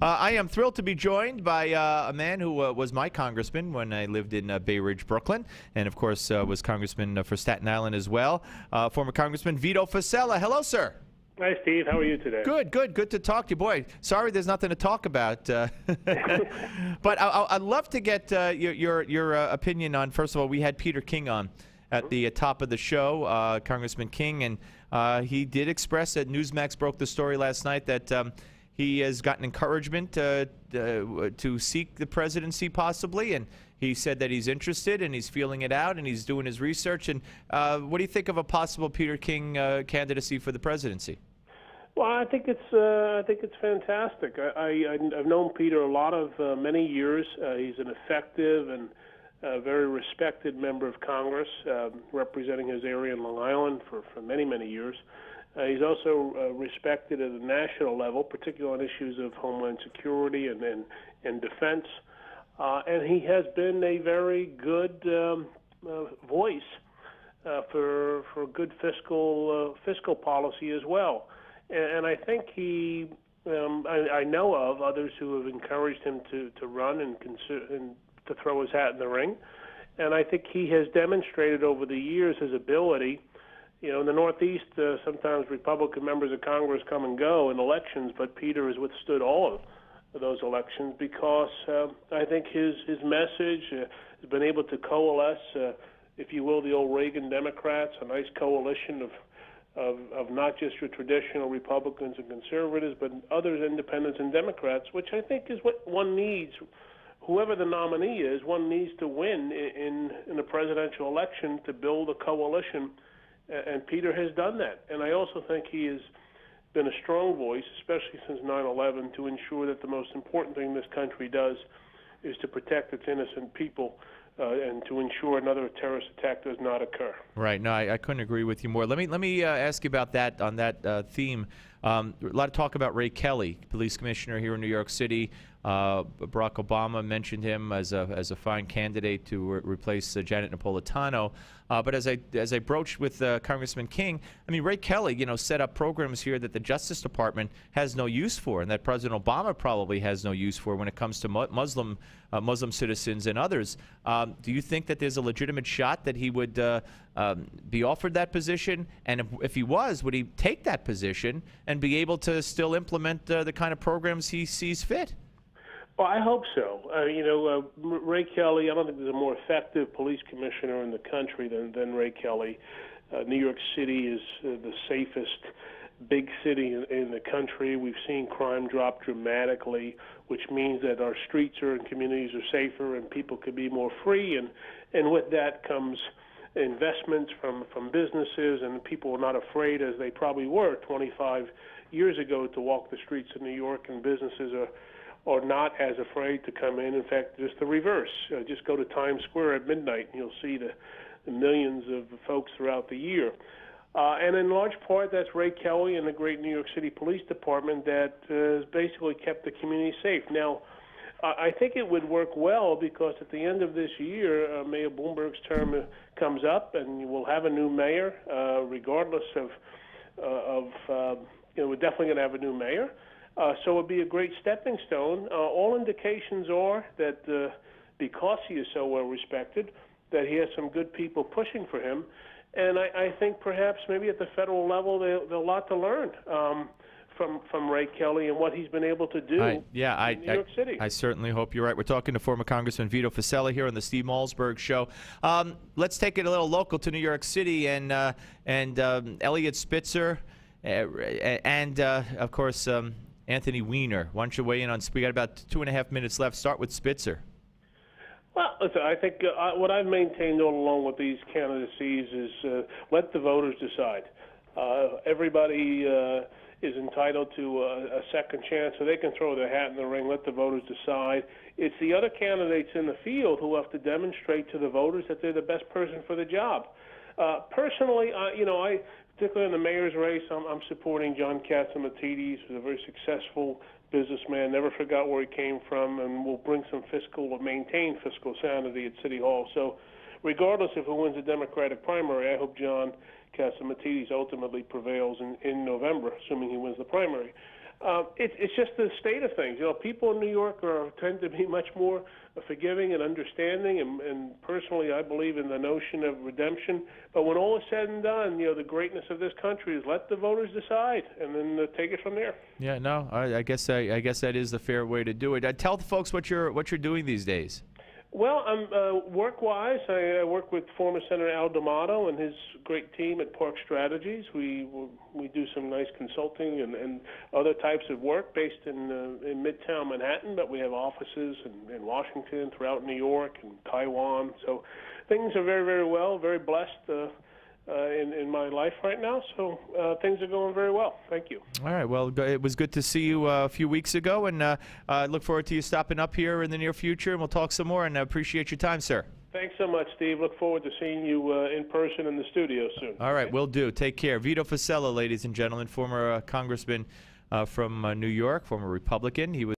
I am thrilled to be joined by a man who was my congressman when I lived in Bay Ridge, Brooklyn, and of course was congressman for Staten Island as well, former Congressman Vito Fossella. Hello, sir. Hi, Steve. How are you today? Good to talk to you. Boy, sorry there's nothing to talk about. But I'd love to get your opinion on, first of all, we had Peter King on at the top of the show, Congressman King, and he did express that Newsmax broke the story last night that he has gotten encouragement to seek the presidency possibly, and he said that he's interested and he's feeling it out and he's doing his research. And what do you think of a possible Peter King candidacy for the presidency? Well, I think it's fantastic. I've known Peter a lot of many years. He's an effective and very respected member of Congress, representing his area in Long Island for many years. He's also respected at a national level, particularly on issues of homeland security and defense. And he has been a very good voice for good fiscal policy as well. And I think I know of others who have encouraged him to run and to throw his hat in the ring. And I think he has demonstrated over the years his ability. You know, in the Northeast, sometimes Republican members of Congress come and go in elections, but Peter has withstood all of those elections because I think his message has been able to coalesce, if you will, the old Reagan Democrats, a nice coalition of not just your traditional Republicans and conservatives, but others, independents and Democrats, which I think is what one needs. Whoever the nominee is, one needs to win in a presidential election to build a coalition. And Peter has done that. And I also think he has been a strong voice, especially since 9/11, to ensure that the most important thing this country does is to protect its innocent people and to ensure another terrorist attack does not occur. Right. No, I couldn't agree with you more. Let me ask you about that on that theme. A lot of talk about Ray Kelly, police commissioner here in New York City. Barack Obama mentioned him as a fine candidate to replace Janet Napolitano. But as I broached with Congressman King, I mean, Ray Kelly, set up programs here that the Justice Department has no use for, and that President Obama probably has no use for when it comes to Muslim citizens and others. Do you think that there's a legitimate shot that he would be offered that position? And if he was, would he take that position and be able to still implement the kind of programs he sees fit? Well, I hope so. Ray Kelly, I don't think there's a more effective police commissioner in the country than Ray Kelly. New York City is the safest big city in the country. We've seen crime drop dramatically, which means that our streets and communities are safer and people could be more free. And with that comes investments from businesses, and people are not afraid, as they probably were 25 years ago, to walk the streets of New York, and businesses are not as afraid to come in. In fact, just the reverse. Just go to Times Square at midnight, and you'll see the millions of folks throughout the year. And in large part, that's Ray Kelly and the great New York City Police Department that has basically kept the community safe. Now, I think it would work well because at the end of this year, Mayor Bloomberg's term comes up, and we'll have a new mayor, regardless of we're definitely going to have a new mayor. So it would be a great stepping stone. All indications are that because he is so well respected, that he has some good people pushing for him. And I think perhaps maybe at the federal level, there's a lot to learn from Ray Kelly and what he's been able to do in New York City. I certainly hope you're right. We're talking to former Congressman Vito Fossella here on the Steve Malzberg Show. Let's take it a little local to New York City and Eliot Spitzer and of course, Anthony Weiner. Why don't you weigh in on? We got about 2.5 minutes left. Start with Spitzer. Well, listen, I think what I've maintained all along with these candidacies is let the voters decide. Everybody is entitled to a second chance, so they can throw their hat in the ring. Let the voters decide. It's the other candidates in the field who have to demonstrate to the voters that they're the best person for the job. Personally, particularly in the mayor's race, I'm supporting John Catsimatidis, who's a very successful businessman, never forgot where he came from, and will bring some maintain fiscal sanity at City Hall. So regardless of who wins the Democratic primary, I hope John Catsimatidis ultimately prevails in November, assuming he wins the primary. It's just the state of things. People in New York tend to be much more forgiving and understanding, and personally, I believe in the notion of redemption. But when all is said and done, the greatness of this country is let the voters decide, and then take it from there. Yeah, no, I guess that is the fair way to do it. Tell the folks what you're doing these days. Well, I'm work-wise. I work with former Senator Al D'Amato and his great team at Park Strategies. We do some nice consulting and other types of work based in Midtown Manhattan, but we have offices in Washington, throughout New York, and Taiwan. So things are very, very well. Very blessed in my life right now. So things are going very well. Thank you. All right. Well, it was good to see you a few weeks ago, and I look forward to you stopping up here in the near future, and we'll talk some more, and I appreciate your time, sir. Thanks so much, Steve. Look forward to seeing you in person in the studio soon. All right. Will do. Take care. Vito Fossella, ladies and gentlemen, former congressman from New York, former Republican. He was